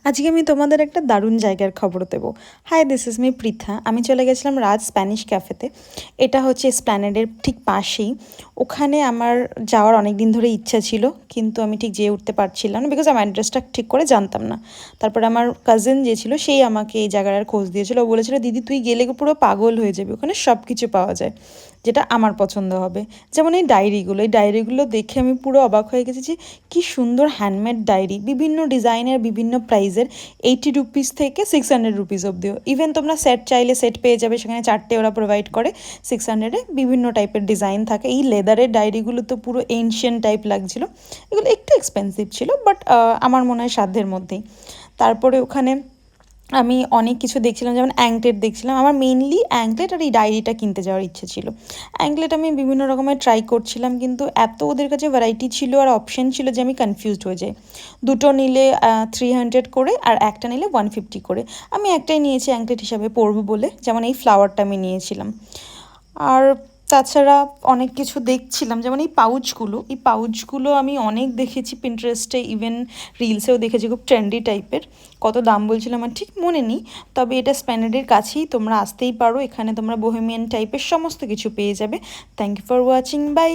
আজকে আমি তোমাদের একটা দারুণ জায়গার খবর দেবো। Hi, this is me Pritha. আমি চলে গেছিলাম রাজ স্প্যানিশ ক্যাফেতে। এটা হচ্ছে এসপ্ল্যানেডের ঠিক পাশেই। ওখানে আমার যাওয়ার অনেক দিন ধরে ইচ্ছা ছিল, কিন্তু আমি ঠিক যেয়ে উঠতে পারছিলাম না, বিকজ আমি অ্যাড্রেসটা ঠিক করে জানতাম না। তারপরে আমার কাজিন যে ছিল সেই আমাকে এই জায়গাটার খোঁজ দিয়েছিল। ও বলেছিল, দিদি তুই গেলে পুরো পাগল হয়ে যাবি, ওখানে সব কিছু পাওয়া যায় যেটা আমার পছন্দ হবে। যেমন এই ডায়েরিগুলো দেখে আমি পুরো অবাক হয়ে গেছি যে কী সুন্দর হ্যান্ডমেড ডায়েরি, বিভিন্ন ডিজাইনের, বিভিন্ন প্রাইজের, 80 রুপিস থেকে 600 রুপিস অবধিও। ইভেন তোমরা সেট চাইলে সেট পেয়ে যাবে, সেখানে 4টে ওরা প্রোভাইড করে। 600-এ বিভিন্ন টাইপের ডিজাইন থাকে। এই লেদারের ডায়েরিগুলো তো পুরো এনশিয়েন্ট টাইপ লাগছিলো। এগুলো একটু এক্সপেন্সিভ ছিল, বাট আমার মনে হয় সাধ্যের মধ্যেই। তারপরে ওখানে আমি অনেক কিছু দেখছিলাম, যেমন অ্যাঙ্কলেট দেখছিলাম। আমার মেইনলি অ্যাঙ্কলেট আর এই ডায়েরিটা কিনতে যাওয়ার ইচ্ছে ছিল। অ্যাঙ্কলেট আমি বিভিন্ন রকমের ট্রাই করছিলাম, কিন্তু এত ওদের কাছে ভ্যারাইটি ছিল আর অপশন ছিল যে আমি কনফিউজড হয়ে যাই। দুটো নিলে 300 করে, আর একটা নিলে 150 করে। আমি একটাই নিয়েছি অ্যাঙ্কলেট হিসাবে পরবো বলে, যেমন এই ফ্লাওয়ারটা আমি নিয়েছিলাম। আর তাছাড়া অনেক কিছু দেখছিলাম, যেমন এই পাউচগুলো আমি অনেক দেখেছি পিন্টারেস্টে, ইভেন রিলসেও দেখেছি, খুব ট্রেন্ডি টাইপের। কত দাম বলছিল আমার ঠিক মনে নেই, তবে এটা স্প্যানেডের কাছেই, তোমরা আসতেই পারো। এখানে তোমরা বোহেমিয়ান টাইপের সমস্ত কিছু পেয়ে যাবে। Thank you for watching, by.